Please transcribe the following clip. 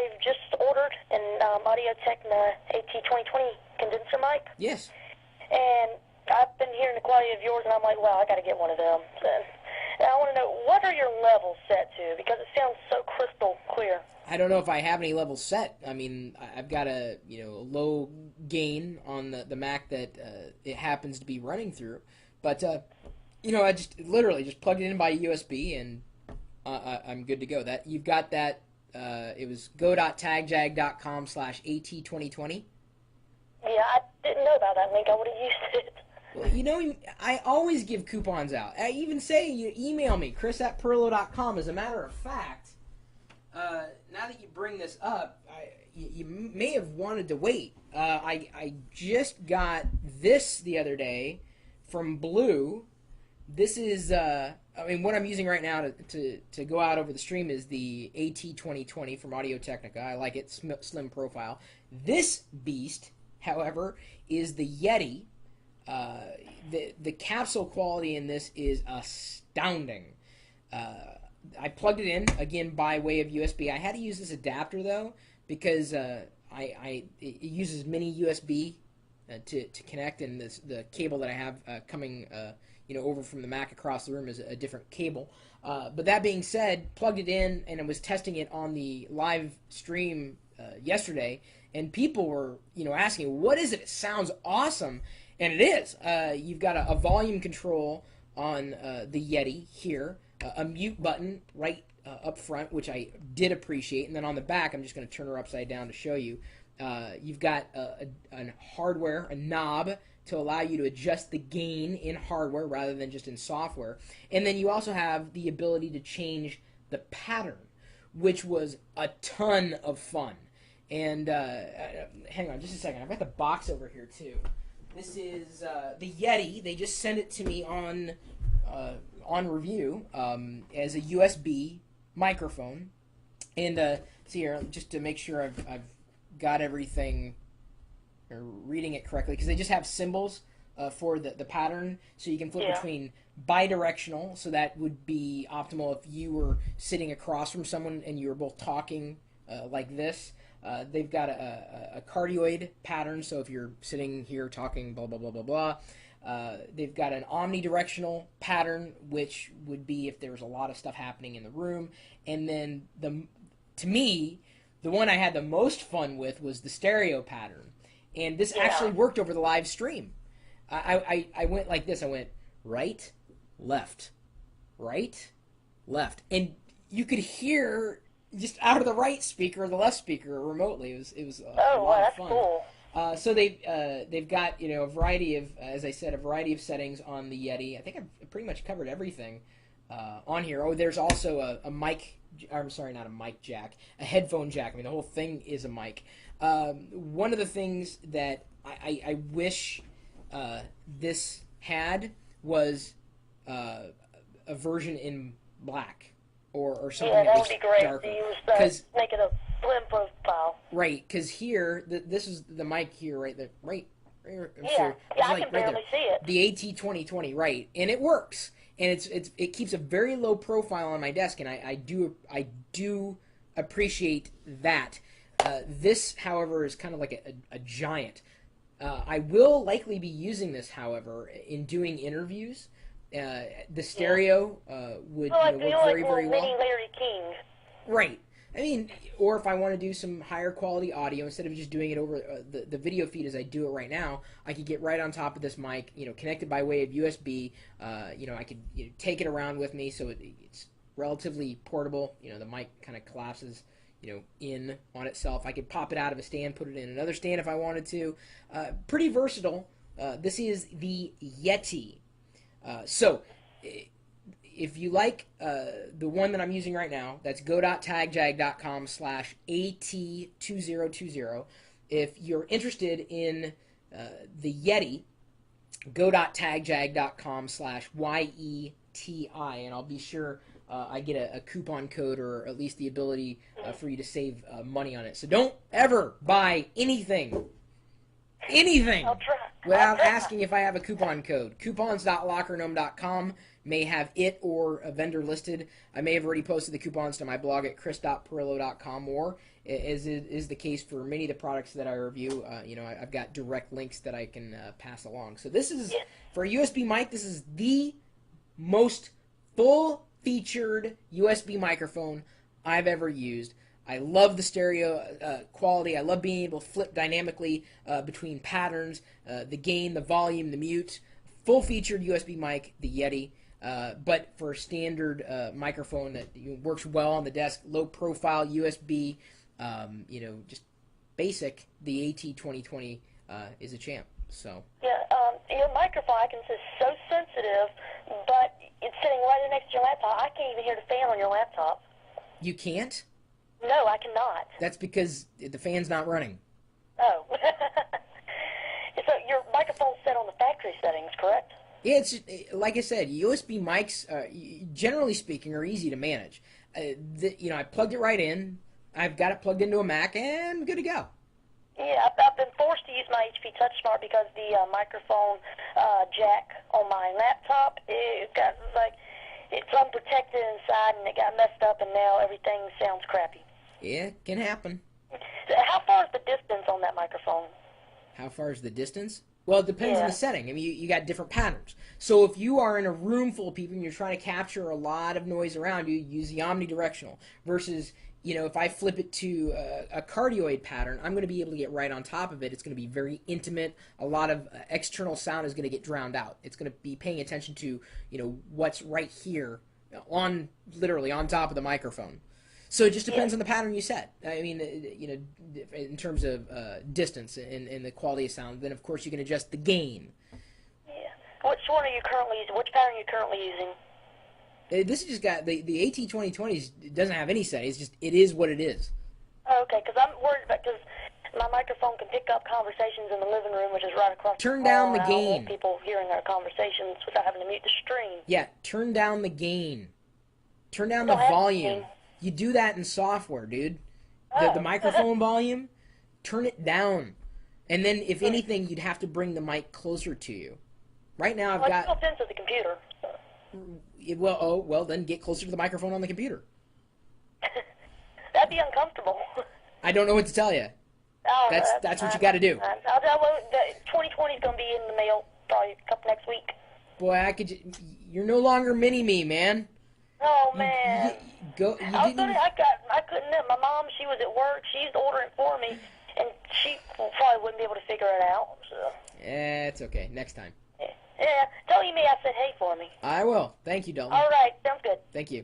I've just ordered an Audio Technica AT2020 condenser mic. Yes. And I've been hearing the quality of yours, and I'm like, well, I got to get one of them. And I want to know, what are your levels set to? Because it sounds so crystal clear. I don't know if I have any levels set. I mean, I've got a low gain on the Mac that it happens to be running through, but I just literally just plugged it in by USB and I'm good to go. That you've got that. It was go.tagjag.com/AT2020. Yeah, I didn't know about that link. I would have used it. Well, I always give coupons out. I even say you email me, chris@perlo.com. As a matter of fact, now that you bring this up, you may have wanted to wait. I just got this the other day from Blue. This is, what I'm using right now to go out over the stream is the AT2020 from Audio Technica. I like it, slim profile. This beast, however, is the Yeti. The capsule quality in this is astounding. I plugged it in again by way of USB. I had to use this adapter though because it uses mini USB to connect, and the cable that I have coming over from the Mac across the room is a different cable. But that being said, plugged it in and I was testing it on the live stream yesterday, and people were asking, "What is it? It sounds awesome." And it is. You've got a volume control on the Yeti here, a mute button right up front, which I did appreciate. And then on the back, I'm just going to turn her upside down to show you. You've got a hardware, a knob to allow you to adjust the gain in hardware rather than just in software. And then you also have the ability to change the pattern, which was a ton of fun. And hang on just a second. I've got the box over here too. This is the Yeti. They just sent it to me on review as a USB microphone. And see here, just to make sure I've got everything or reading it correctly, because they just have symbols for the pattern, so you can flip between bidirectional, so that would be optimal if you were sitting across from someone and you were both talking like this. They've got a cardioid pattern, so if you're sitting here talking blah, blah, blah, blah, blah. They've got an omnidirectional pattern, which would be if there's a lot of stuff happening in the room. And then, to me, the one I had the most fun with was the stereo pattern. And this actually worked over the live stream. I went like this. I went right, left, right, left. And you could hear just out of the right speaker or the left speaker remotely. It was a lot of fun. Cool. So they've got a variety of, as I said, a variety of settings on the Yeti. I think I've pretty much covered everything on here. Oh, there's also a mic. I'm sorry, not a mic jack, a headphone jack. I mean, the whole thing is a mic. One of the things that I wish this had was a version in black. Or something that that would be great. darker. Use make it a slim profile. Right, because here, this is the mic here, right there, right here. I can barely see it. The AT2020, right, and it works, and it keeps a very low profile on my desk, and I do appreciate that. This, however, is kind of like a giant. I will likely be using this, however, in doing interviews. The stereo would work very, very well. Mini Larry King. Right. I mean, or if I want to do some higher quality audio, instead of just doing it over the video feed as I do it right now, I could get right on top of this mic, connected by way of USB. I could take it around with me, so it's relatively portable. The mic kind of collapses, in on itself. I could pop it out of a stand, put it in another stand if I wanted to. Pretty versatile. This is the Yeti. So, if you like the one that I'm using right now, that's go.tagjag.com/AT2020. If you're interested in the Yeti, go.tagjag.com/YETI, and I'll be sure I get a coupon code or at least the ability for you to save money on it. So don't ever buy anything anything I'll try. without I'll try. asking if I have a coupon code. Coupons.lockergnome.com may have it or a vendor listed. I may have already posted the coupons to my blog at chris.pirillo.com, or as is the case for many of the products that I review, I've got direct links that I can pass along. So this is, for a USB mic, this is the most full-featured USB microphone I've ever used. I love the stereo quality. I love being able to flip dynamically between patterns, the gain, the volume, the mute. Full-featured USB mic, the Yeti. But for a standard microphone that works well on the desk, low-profile USB, just basic, the AT2020 is a champ. So. Yeah, your microphone, I can say, is so sensitive, but it's sitting right next to your laptop. I can't even hear the fan on your laptop. You can't? No, I cannot. That's because the fan's not running. Oh. So your microphone's set on the factory settings, correct? Yeah, it's like I said, USB mics, generally speaking, are easy to manage. I plugged it right in. I've got it plugged into a Mac, and I'm good to go. Yeah, I've been forced to use my HP TouchSmart because the microphone jack on my laptop, it got it's unprotected inside, and it got messed up, and now everything sounds crappy. Yeah, it can happen. How far is the distance on that microphone? How far is the distance? Well, it depends on Yeah. the setting. I mean, you got different patterns. So if you are in a room full of people and you're trying to capture a lot of noise around you, use the omnidirectional. Versus, if I flip it to a cardioid pattern, I'm going to be able to get right on top of it. It's going to be very intimate. A lot of external sound is going to get drowned out. It's going to be paying attention to, what's right here literally on top of the microphone. So it just depends on the pattern you set. I mean, in terms of distance and the quality of sound. Then, of course, you can adjust the gain. Yeah. Which one are you currently using? Which pattern are you currently using? This has just got the AT2020 doesn't have any settings. It is what it is. Oh, okay, because I'm worried about because my microphone can pick up conversations in the living room, which is right across Turn the down hall, the and I don't gain. want people hearing our conversations without having to mute the stream. Yeah, turn down the gain. Turn down the Don't have volume. gain. You do that in software, dude. Oh. The microphone volume, turn it down. And then, if anything, you'd have to bring the mic closer to you. Right now, I've Well, got... it's built into the computer. Well, then get closer to the microphone on the computer. That'd be uncomfortable. I don't know what to tell you. Oh, That's what you got to do. I'll tell you, the 2020 is going to be in the mail probably next week. Boy, you're no longer mini-me, man. Oh, man. I couldn't. My mom, she was at work. She's ordering for me, and she probably wouldn't be able to figure it out. So. It's okay. Next time. Yeah. Tell me I said hey for me. I will. Thank you, Dalton. All right. Sounds good. Thank you.